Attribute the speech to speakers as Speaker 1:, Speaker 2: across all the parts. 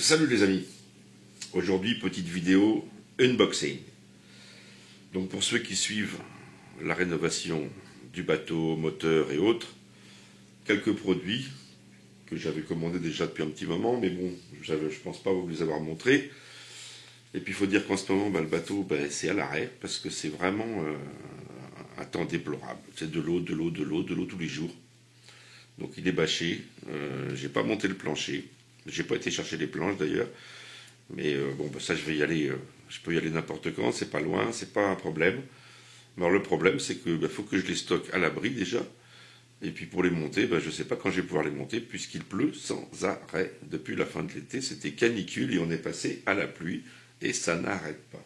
Speaker 1: Salut les amis, aujourd'hui petite vidéo unboxing. Donc pour ceux qui suivent la rénovation du bateau, moteur et autres, quelques produits que j'avais commandés déjà depuis un petit moment, mais bon, je pense pas vous les avoir montrés. Et puis il faut dire qu'en ce moment, le bateau, c'est à l'arrêt, parce que c'est vraiment un temps déplorable. C'est de l'eau tous les jours. Donc il est bâché, j'ai pas monté le plancher, j'ai pas été chercher les planches d'ailleurs, mais ça je vais y aller, je peux y aller n'importe quand, c'est pas loin, c'est pas un problème. Alors le problème c'est que faut que je les stocke à l'abri déjà, et puis pour les monter, je sais pas quand je vais pouvoir les monter, puisqu'il pleut sans arrêt. Depuis la fin de l'été, c'était canicule et on est passé à la pluie, et ça n'arrête pas.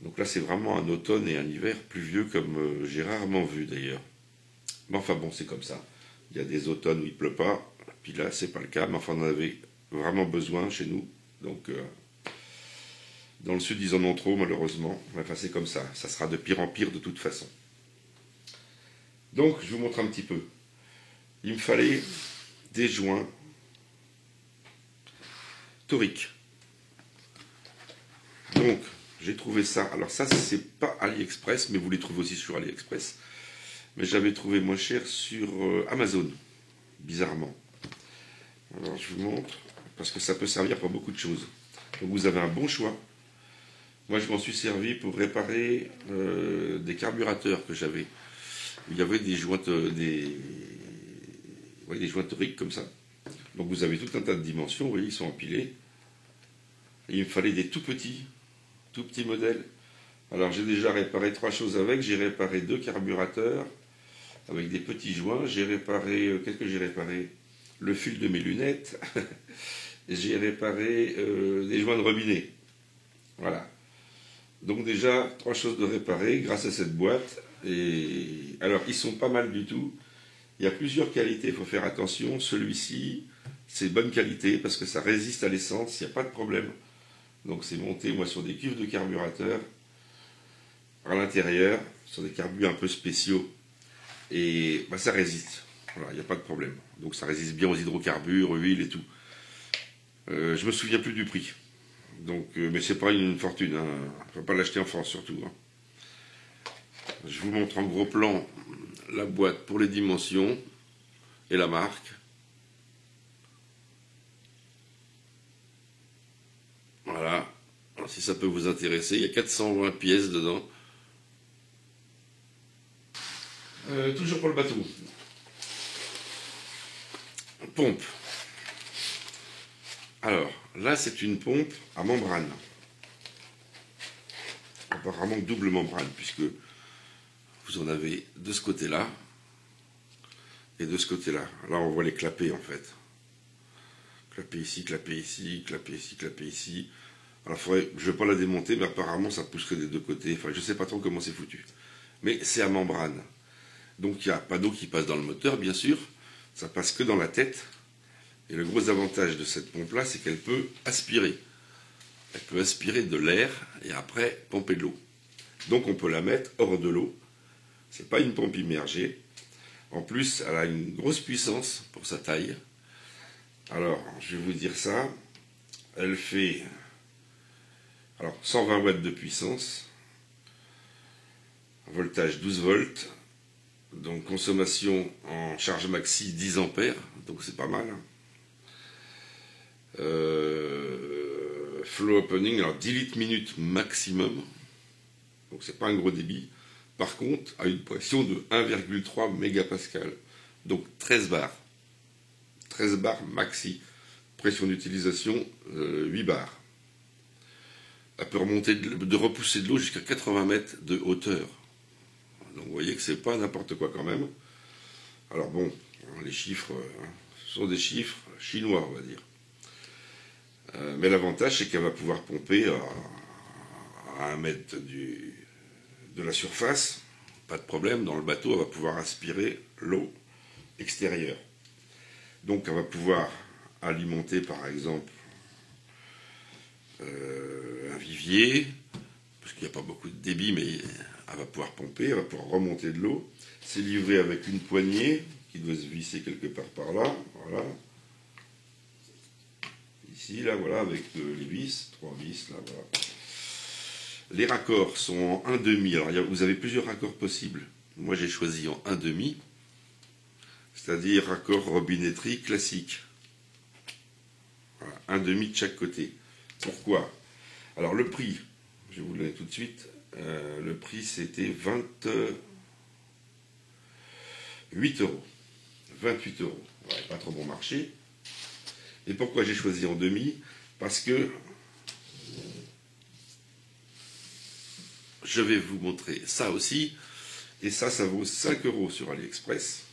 Speaker 1: Donc là c'est vraiment un automne et un hiver pluvieux comme j'ai rarement vu d'ailleurs. Mais enfin bon, c'est comme ça. Il y a des automnes où il ne pleut pas, puis là, c'est pas le cas, mais enfin, on en avait vraiment besoin chez nous. Donc, dans le sud, ils en ont trop, malheureusement. Enfin, c'est comme ça. Ça sera de pire en pire de toute façon. Donc, je vous montre un petit peu. Il me fallait des joints toriques. Donc, j'ai trouvé ça. Alors ça, c'est pas AliExpress, mais vous les trouvez aussi sur AliExpress. Mais j'avais trouvé moins cher sur Amazon, bizarrement. Alors je vous montre, parce que ça peut servir pour beaucoup de choses. Donc vous avez un bon choix. Moi je m'en suis servi pour réparer des carburateurs que j'avais. Il y avait des jointes, des jointes toriques comme ça. Donc vous avez tout un tas de dimensions, vous voyez, ils sont empilés. Et il me fallait des tout petits modèles. Alors j'ai déjà réparé 3 choses avec. J'ai réparé 2 carburateurs avec des petits joints. J'ai réparé, qu'est-ce que j'ai réparé? Le fil de mes lunettes. J'ai réparé des joints de robinet. Voilà. Donc déjà, 3 choses de réparer grâce à cette boîte. Et alors, ils sont pas mal du tout. Il y a plusieurs qualités, il faut faire attention. Celui-ci, c'est bonne qualité parce que ça résiste à l'essence, il n'y a pas de problème. Donc c'est monté, moi, sur des cuves de carburateur à l'intérieur, sur des carbus un peu spéciaux. Et ça résiste. Voilà, il n'y a pas de problème. Donc ça résiste bien aux hydrocarbures, huile et tout. Je me souviens plus du prix. Donc, mais c'est pas une fortune. Il ne faut pas l'acheter en France surtout. Je vous montre en gros plan la boîte pour les dimensions et la marque. Voilà. Alors, si ça peut vous intéresser, il y a 420 pièces dedans. Toujours pour le bateau. Pompe. Alors, là, c'est une pompe à membrane. Apparemment double membrane, puisque vous en avez de ce côté-là et de ce côté-là. Là, on voit les clapets, en fait. Clapet ici, clapet ici, clapet ici, clapet ici. Alors, je ne vais pas la démonter, mais apparemment, ça pousserait des deux côtés. Enfin, je ne sais pas trop comment c'est foutu. Mais c'est à membrane. Donc, il n'y a pas d'eau qui passe dans le moteur, bien sûr. Ça passe que dans la tête. Et le gros avantage de cette pompe-là, c'est qu'elle peut aspirer. Elle peut aspirer de l'air et après pomper de l'eau. Donc on peut la mettre hors de l'eau. C'est pas une pompe immergée. En plus, elle a une grosse puissance pour sa taille. Alors, je vais vous dire ça. Elle fait 120 watts de puissance. Voltage 12 volts. Donc consommation en charge maxi 10 ampères. Donc c'est pas mal. Flow opening, alors 10 litres minute maximum, donc c'est pas un gros débit. Par contre, à une pression de 1,3 mégapascal, donc 13 bars. 13 bars maxi. Pression d'utilisation 8 bars. Elle peut remonter de repousser de l'eau jusqu'à 80 mètres de hauteur. Donc vous voyez que c'est pas n'importe quoi quand même. Alors bon, les chiffres sont des chiffres chinois, on va dire. Mais l'avantage, c'est qu'elle va pouvoir pomper à 1 mètre de la surface. Pas de problème, dans le bateau, elle va pouvoir aspirer l'eau extérieure. Donc, elle va pouvoir alimenter, par exemple, un vivier, parce qu'il n'y a pas beaucoup de débit, mais elle va pouvoir pomper, elle va pouvoir remonter de l'eau. C'est livré avec une poignée qui doit se visser quelque part par là. Voilà. ici, là, voilà, avec les vis, 3 vis, là, voilà. Les raccords sont en 1,5. Alors, vous avez plusieurs raccords possibles. Moi, j'ai choisi en 1,5, c'est-à-dire raccord robinetterie classique. Voilà, 1,5 de chaque côté. Pourquoi? Alors, le prix, je vais vous le donner tout de suite. Le prix, c'était 28 euros. 28 euros. Ouais, pas trop bon marché. Et pourquoi j'ai choisi en demi? Parce que je vais vous montrer ça aussi. Et ça vaut 5 euros sur AliExpress.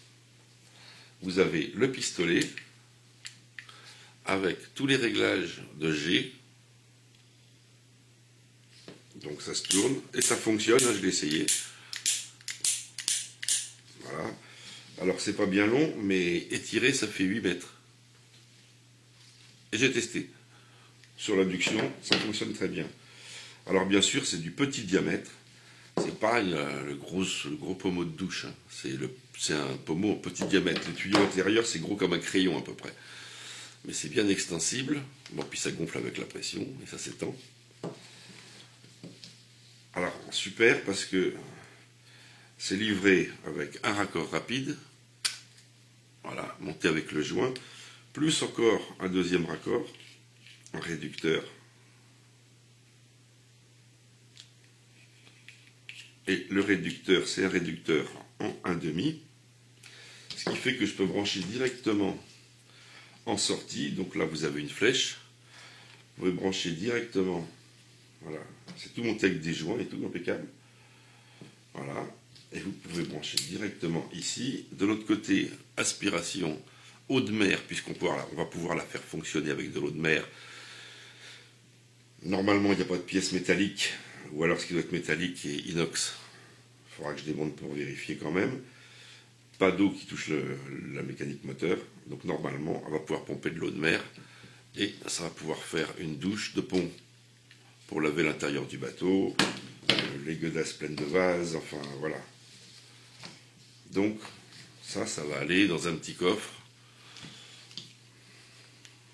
Speaker 1: Vous avez le pistolet avec tous les réglages de G. Donc ça se tourne et ça fonctionne, hein, je l'ai essayé. Voilà. Alors c'est pas bien long, mais étiré ça fait 8 mètres. Et j'ai testé. Sur l'abduction, ça fonctionne très bien. Alors bien sûr, c'est du petit diamètre. C'est pas le gros pommeau de douche. Hein. C'est un pommeau en petit diamètre. Le tuyau intérieur, c'est gros comme un crayon à peu près. Mais c'est bien extensible. Bon, puis ça gonfle avec la pression et ça s'étend. Alors, super parce que c'est livré avec un raccord rapide. Voilà, monté avec le joint. Plus encore un deuxième raccord, un réducteur. Et le réducteur, c'est un réducteur en 1,5. Ce qui fait que je peux brancher directement en sortie. Donc là, vous avez une flèche. Vous pouvez brancher directement. Voilà. C'est tout monté avec des joints et tout impeccable. Voilà. Et vous pouvez brancher directement ici. De l'autre côté, aspiration eau de mer, puisqu'on va pouvoir la faire fonctionner avec de l'eau de mer. Normalement, il n'y a pas de pièce métallique. Ou alors ce qui doit être métallique est inox. Il faudra que je démonte pour vérifier quand même. Pas d'eau qui touche la mécanique moteur. Donc normalement, on va pouvoir pomper de l'eau de mer. Et ça va pouvoir faire une douche de pont. Pour laver l'intérieur du bateau. Les godasses pleines de vases. Enfin voilà. Donc ça va aller dans un petit coffre.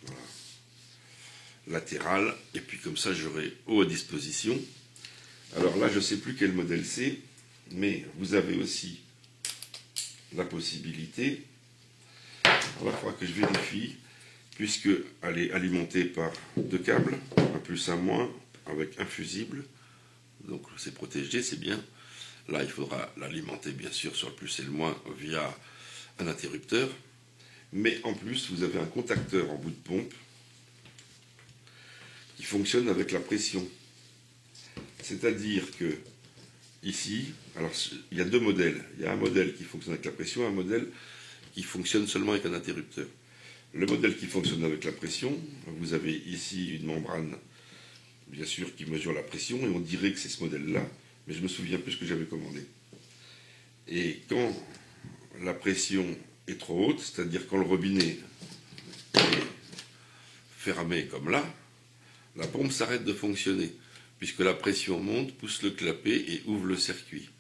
Speaker 1: Voilà. Latéral. Et puis comme ça, j'aurai eau à disposition. Alors là, je ne sais plus quel modèle c'est. Mais vous avez aussi la possibilité, alors il faudra que je vérifie, puisque elle est alimentée par 2 câbles, un plus un moins, avec un fusible, donc c'est protégé, c'est bien. Là, il faudra l'alimenter bien sûr sur le plus et le moins via un interrupteur, mais en plus vous avez un contacteur en bout de pompe qui fonctionne avec la pression. C'est-à-dire que ici, alors il y a 2 modèles. Il y a un modèle qui fonctionne avec la pression, un modèle qui fonctionne seulement avec un interrupteur. Le modèle qui fonctionne avec la pression, vous avez ici une membrane, bien sûr, qui mesure la pression, et on dirait que c'est ce modèle-là, mais je me souviens plus ce que j'avais commandé. Et quand la pression est trop haute, c'est-à-dire quand le robinet est fermé comme là, la pompe s'arrête de fonctionner, puisque la pression monte, pousse le clapet et ouvre le circuit.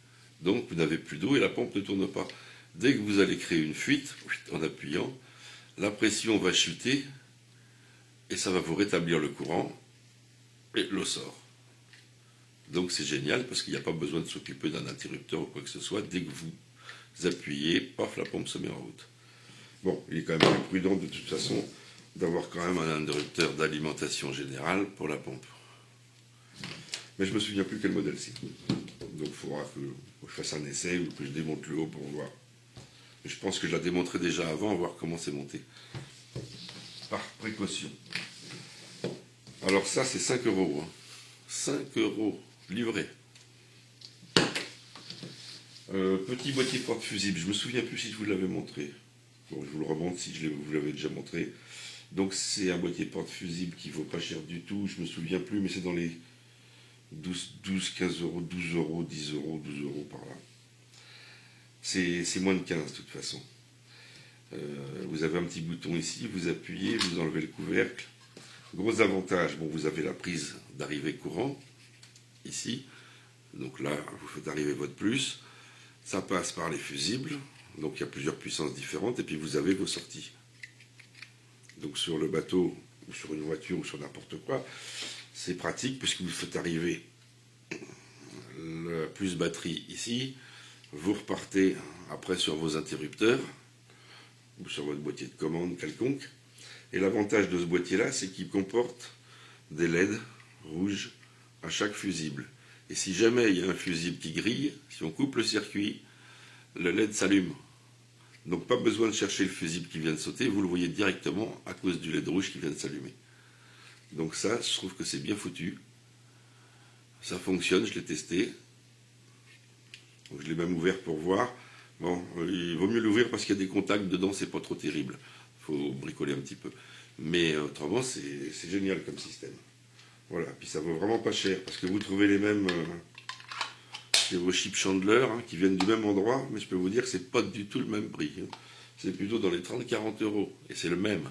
Speaker 1: Donc vous n'avez plus d'eau et la pompe ne tourne pas. Dès que vous allez créer une fuite, en appuyant, la pression va chuter et ça va vous rétablir le courant et l'eau sort. Donc c'est génial parce qu'il n'y a pas besoin de s'occuper d'un interrupteur ou quoi que ce soit. Dès que vous appuyez, paf, la pompe se met en route. Bon, il est quand même plus prudent de toute façon d'avoir quand même un interrupteur d'alimentation générale pour la pompe. Mais je ne me souviens plus quel modèle c'est. Donc il faudra que je fasse un essai ou que je démonte le haut pour voir. Mais je pense que je la démonterai déjà avant, voir comment c'est monté. Par précaution. Alors ça, c'est 5 euros. Hein. 5 euros livré. Petit boîtier porte-fusible. Je ne me souviens plus si je vous l'avais montré. Bon, je vous le remonte si je vous l'avais déjà montré. Donc c'est un boîtier porte-fusible qui ne vaut pas cher du tout. Je ne me souviens plus, mais c'est dans les 12, 15 euros, 12 euros, 10 euros, 12 euros par là. C'est moins de 15 de toute façon. Vous avez un petit bouton ici, vous appuyez, vous enlevez le couvercle. Gros avantage, bon, vous avez la prise d'arrivée courant, ici. Donc là, vous faites arriver votre plus. Ça passe par les fusibles, donc il y a plusieurs puissances différentes, et puis vous avez vos sorties. Donc sur le bateau, ou sur une voiture ou sur n'importe quoi, c'est pratique puisque vous faites arriver le plus batterie ici, vous repartez après sur vos interrupteurs ou sur votre boîtier de commande quelconque. Et l'avantage de ce boîtier-là, c'est qu'il comporte des LED rouges à chaque fusible. Et si jamais il y a un fusible qui grille, si on coupe le circuit, le LED s'allume. Donc pas besoin de chercher le fusible qui vient de sauter, vous le voyez directement à cause du LED rouge qui vient de s'allumer. Donc ça, je trouve que c'est bien foutu. Ça fonctionne, je l'ai testé. Donc je l'ai même ouvert pour voir. Bon, il vaut mieux l'ouvrir parce qu'il y a des contacts dedans, c'est pas trop terrible. Il faut bricoler un petit peu. Mais autrement, c'est génial comme système. Voilà, puis ça vaut vraiment pas cher, parce que vous trouvez les mêmes chez vos Chip Chandler, hein, qui viennent du même endroit, mais je peux vous dire que c'est pas du tout le même prix. Hein. C'est plutôt dans les 30-40 euros, et c'est le même.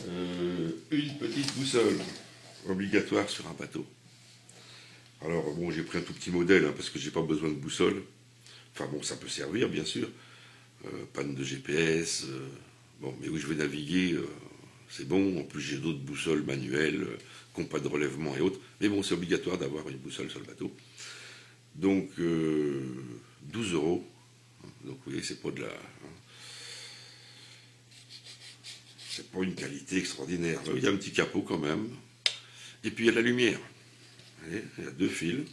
Speaker 1: Une petite boussole, obligatoire sur un bateau. Alors bon, j'ai pris un tout petit modèle, hein, parce que j'ai pas besoin de boussole. Enfin bon, ça peut servir, bien sûr. Panne de GPS, bon, mais où je vais naviguer... c'est bon, en plus j'ai d'autres boussoles manuelles qui n'ont pas de relèvement et autres. Mais bon, c'est obligatoire d'avoir une boussole sur le bateau. Donc 12 euros. Donc vous voyez, c'est pas de la... c'est pas une qualité extraordinaire. Il y a un petit capot quand même. Et puis il y a la lumière. Vous voyez, il y a 2 fils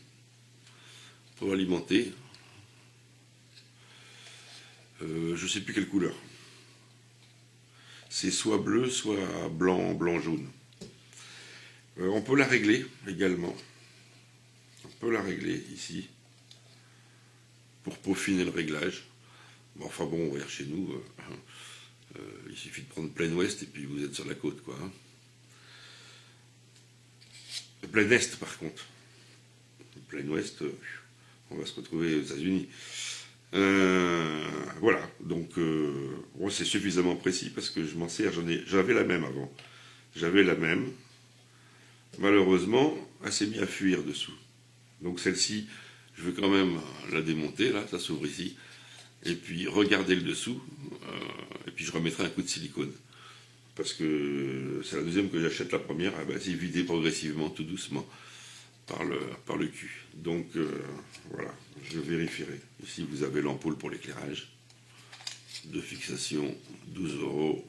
Speaker 1: pour alimenter. Je ne sais plus quelle couleur. C'est soit bleu, soit blanc, jaune. On peut la régler également. On peut la régler ici pour peaufiner le réglage. Bon, enfin bon, vers chez nous, il suffit de prendre plein ouest et puis vous êtes sur la côte, quoi. Hein. Plein est, par contre. Plein ouest, on va se retrouver aux États-Unis. Voilà, donc bon, c'est suffisamment précis parce que je m'en sers, j'avais la même avant. J'avais la même. Malheureusement, elle s'est mise à fuir dessous. Donc celle-ci, je vais quand même la démonter, là, ça s'ouvre ici. Et puis regarder le dessous, et puis je remettrai un coup de silicone. Parce que c'est la deuxième que j'achète, la première, elle va s'y vider progressivement, tout doucement, par le cul. Donc voilà, je vérifierai. Ici vous avez l'ampoule pour l'éclairage, de fixation, 12 euros,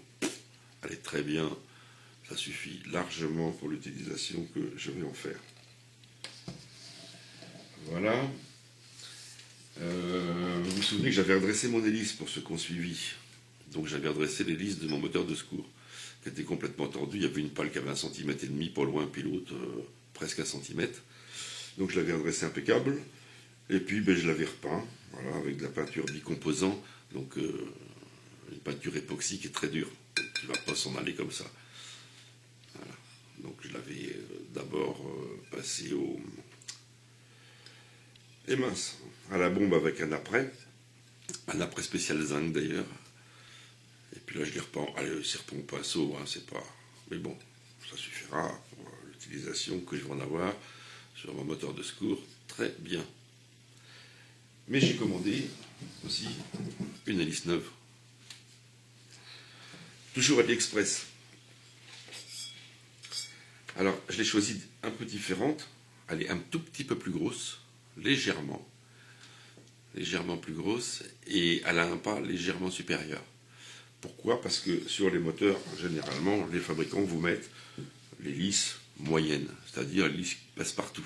Speaker 1: elle est très bien, ça suffit largement pour l'utilisation que je vais en faire. Voilà. Vous vous souvenez que j'avais redressé mon hélice pour ceux qui ont suivi. Donc j'avais redressé l'hélice de mon moteur de secours, qui était complètement tordu. Il y avait une pale qui avait 1,5 cm pas loin, puis l'autre presque 1 cm. Donc je l'avais redressé impeccable. Et puis ben, je l'avais repeint, voilà, avec de la peinture bicomposant, donc une peinture époxy qui est très dure, qui ne va pas s'en aller comme ça. Voilà. Donc je l'avais d'abord passé au... Et mince, à la bombe avec un après spécial zinc d'ailleurs. Et puis là je l'ai repeint, allez, c'est repeint au pinceau, hein, c'est pas... Mais bon, ça suffira pour l'utilisation que je vais en avoir sur mon moteur de secours, très bien. Mais j'ai commandé aussi une hélice neuve. Toujours AliExpress. Alors, je l'ai choisie un peu différente. Elle est un tout petit peu plus grosse, légèrement plus grosse, et elle a un pas légèrement supérieur. Pourquoi? Parce que sur les moteurs, généralement, les fabricants vous mettent l'hélice moyenne, c'est-à-dire l'hélice qui passe partout.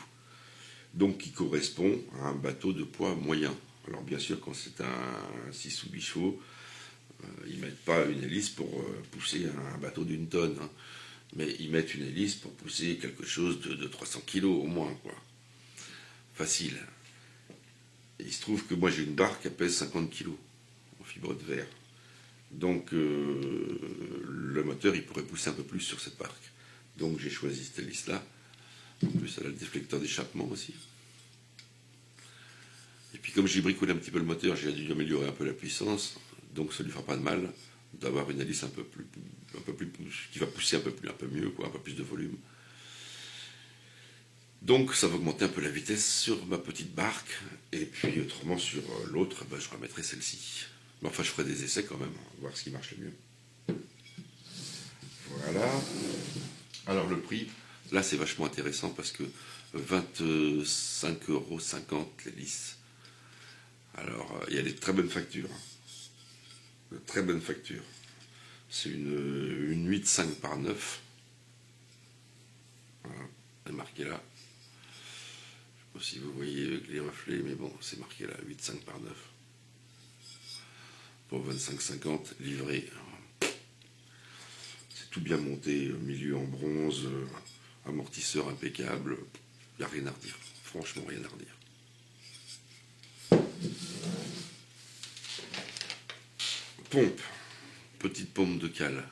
Speaker 1: Donc qui correspond à un bateau de poids moyen. Alors bien sûr, quand c'est un 6 ou 8 chevaux, ils ne mettent pas une hélice pour pousser un bateau d'1 tonne, hein, mais ils mettent une hélice pour pousser quelque chose de 300 kg au moins, quoi. Facile. Et il se trouve que moi j'ai une barque qui pèse 50 kg en fibre de verre. Donc le moteur il pourrait pousser un peu plus sur cette barque. Donc j'ai choisi cette hélice-là. En plus, elle a le déflecteur d'échappement aussi. Et puis, comme j'ai bricolé un petit peu le moteur, j'ai dû améliorer un peu la puissance. Donc, ça ne lui fera pas de mal d'avoir une hélice un peu plus qui va pousser un peu mieux, quoi, un peu plus de volume. Donc, ça va augmenter un peu la vitesse sur ma petite barque. Et puis, autrement, sur l'autre, ben, je remettrai celle-ci. Mais enfin, je ferai des essais quand même, voir ce qui marche le mieux. Voilà. Alors le prix, là c'est vachement intéressant parce que 25,50 € les lisses. Alors il y a des très bonnes factures. De très bonnes factures. C'est une 8,5 par 9. Voilà, c'est marqué là. Je ne sais pas si vous voyez avec les reflets, mais bon, c'est marqué là, 8,5 par 9. Pour 25,50 livré. C'est tout bien monté, milieu en bronze, amortisseur impeccable. Il n'y a rien à redire. Franchement, rien à redire. Pompe. Petite pompe de cale.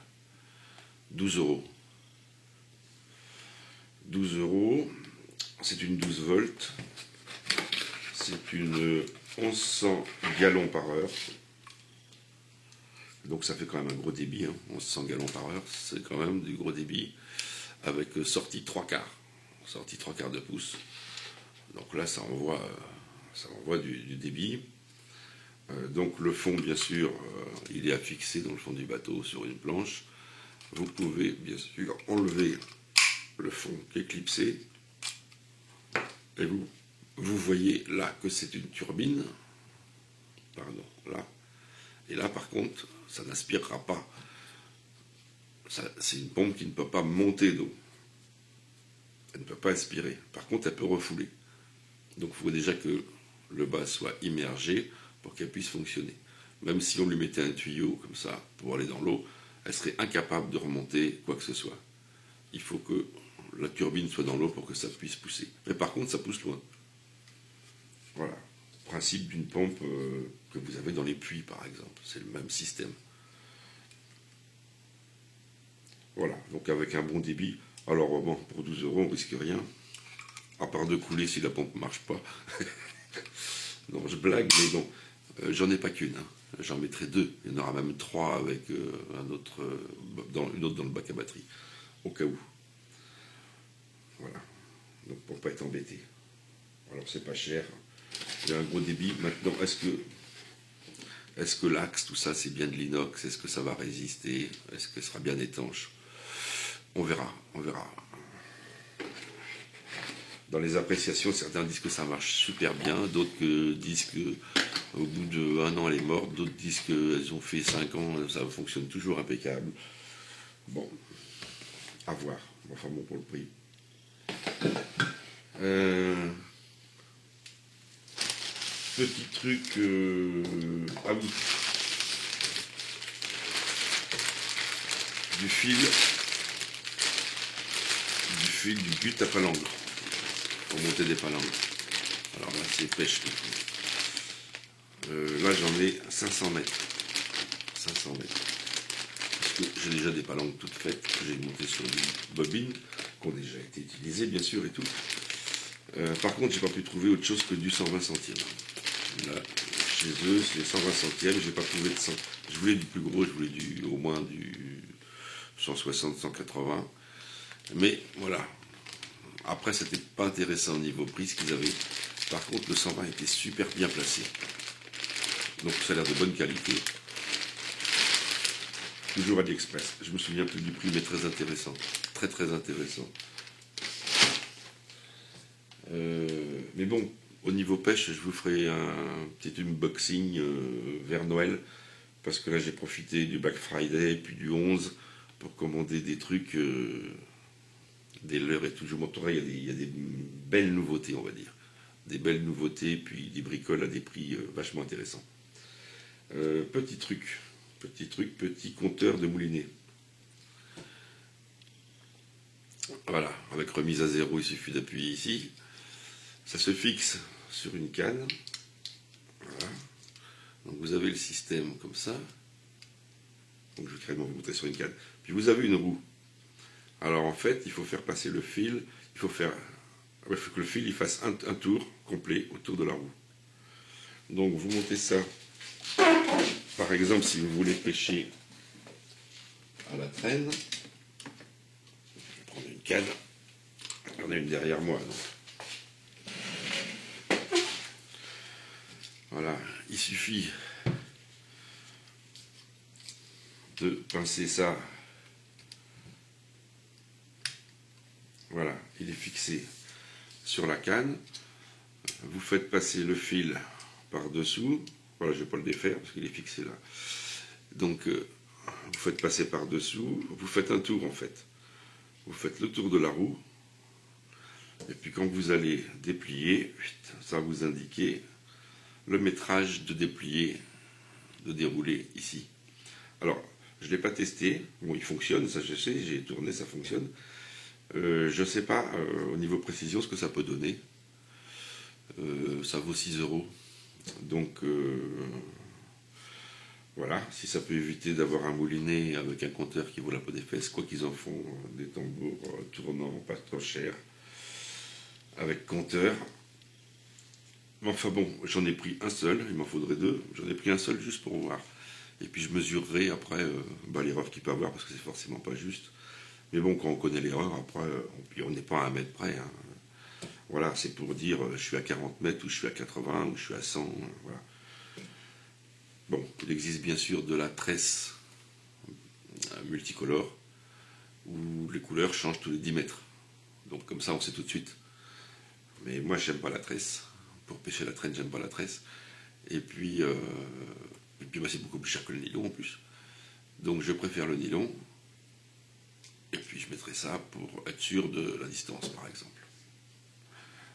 Speaker 1: 12 €. 12 €. C'est une 12 volts. C'est une 1100 gallons par heure. Donc ça fait quand même un gros débit, hein. 1100 gallons par heure, c'est quand même du gros débit. Avec sortie 3/4. Sortie 3/4 de pouce. Donc là, ça envoie du débit. Donc le fond, bien sûr, il est affixé dans le fond du bateau sur une planche. Vous pouvez, bien sûr, enlever le fond qui est clipsé. Et vous voyez là que c'est une turbine. Pardon, là. Et là, par contre, ça n'aspirera pas. C'est une pompe qui ne peut pas monter d'eau. Elle ne peut pas aspirer. Par contre, elle peut refouler. Donc il faut déjà que le bas soit immergé pour qu'elle puisse fonctionner. Même si on lui mettait un tuyau comme ça pour aller dans l'eau, elle serait incapable de remonter quoi que ce soit. Il faut que la turbine soit dans l'eau pour que ça puisse pousser. Mais par contre, ça pousse loin. Voilà. Principe d'une pompe que vous avez dans les puits, par exemple. C'est le même système. Voilà. Donc avec un bon débit. Alors bon, pour 12 €, on risque rien. À part de couler si la pompe ne marche pas. Non, je blague, mais bon, j'en ai pas qu'une. Hein. J'en mettrai 2. Il y en aura même 3 avec une autre dans le bac à batterie. Au cas où. Voilà. Donc pour ne pas être embêté. Alors c'est pas cher. Il y a un gros débit. Maintenant, est-ce que l'axe, tout ça, c'est bien de l'inox? Est-ce que ça va résister? Est-ce que ce sera bien étanche? On verra, on verra. Dans les appréciations, certains disent que ça marche super bien, d'autres disent qu'au bout d'1 an, elle est morte, d'autres disent qu'elles ont fait 5 ans, ça fonctionne toujours impeccable. Bon, à voir. Enfin bon, pour le prix. Petit truc... ah oui. Du fil, du but à palangre. Pour monter des palangres. Alors là, c'est pêche. Là, j'en ai 500 mètres. 500 mètres. Parce que j'ai déjà des palangres toutes faites, que j'ai montées sur des bobines, qui ont déjà été utilisées, bien sûr, et tout. Par contre, j'ai pas pu trouver autre chose que du 120 centièmes. Là, chez eux, c'est 120 centièmes, j'ai pas trouvé de 100. Je voulais du plus gros, je voulais au moins du 160, 180. Mais voilà. Après, c'était pas intéressant au niveau prix ce qu'ils avaient. Par contre, le 120 était super bien placé. Donc ça a l'air de bonne qualité. Toujours AliExpress. Je me souviens plus du prix, mais très intéressant. Très très intéressant. Mais bon, au niveau pêche, je vous ferai un petit unboxing vers Noël. Parce que là, j'ai profité du Black Friday et puis du 11 pour commander des trucs, des leurres et tout. Je vous montrerai, il y a des belles nouveautés, on va dire. Des belles nouveautés, puis des bricoles à des prix vachement intéressants. Petit compteur de moulinet. Voilà, avec remise à 0, il suffit d'appuyer ici. Ça se fixe sur une canne. Voilà. Donc vous avez le système comme ça. Donc je vais carrément vous montrer sur une canne. Puis vous avez une roue. Alors en fait, il faut faire passer le fil. Il faut que le fil il fasse un tour complet autour de la roue. Donc vous montez ça. Par exemple, si vous voulez pêcher à la traîne, je vais prendre une canne. J'en ai une derrière moi. Donc. Voilà, il suffit de pincer ça Voilà, il est fixé sur la canne. Vous faites passer le fil par-dessous. Voilà, je ne vais pas le défaire parce qu'il est fixé là. Donc, vous faites passer par-dessous. Vous faites un tour en fait. Vous faites le tour de la roue. Et puis quand vous allez déplier, ça va vous indiquer le métrage de déplier, de dérouler ici. Alors, je ne l'ai pas testé. Bon, il fonctionne, ça je sais, j'ai tourné, ça fonctionne. Je ne sais pas au niveau précision ce que ça peut donner. Ça vaut 6 €. Donc voilà, si ça peut éviter d'avoir un moulinet avec un compteur qui vaut la peau des fesses, quoi qu'ils en font, des tambours tournants pas trop chers, avec compteur. Mais enfin bon, j'en ai pris un seul, il m'en faudrait deux, j'en ai pris un seul juste pour voir. Et puis je mesurerai après l'erreur qu'il peut avoir, parce que c'est forcément pas juste. Mais bon, quand on connaît l'erreur, après, on n'est pas à 1 mètre près. Hein. Voilà, c'est pour dire je suis à 40 mètres, ou je suis à 80, ou je suis à 100. Voilà. Bon, il existe bien sûr de la tresse multicolore, où les couleurs changent tous les 10 mètres. Donc comme ça, on sait tout de suite. Mais moi, j'aime pas la tresse. Pour pêcher la traîne, j'aime pas la tresse. Et puis bah, c'est beaucoup plus cher que le nylon en plus. Donc je préfère le nylon. Et puis je mettrai ça pour être sûr de la distance, par exemple.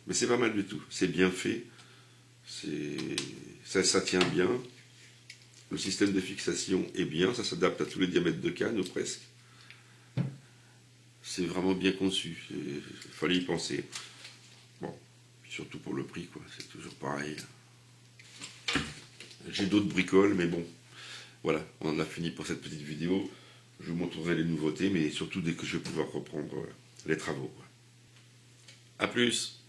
Speaker 1: Mais c'est pas mal du tout. C'est bien fait. Ça tient bien. Le système de fixation est bien. Ça s'adapte à tous les diamètres de canne, ou presque. C'est vraiment bien conçu. Il fallait y penser. Bon, surtout pour le prix, quoi. C'est toujours pareil. J'ai d'autres bricoles, mais bon. Voilà, on en a fini pour cette petite vidéo. Je vous montrerai les nouveautés, mais surtout dès que je vais pouvoir reprendre les travaux. A plus!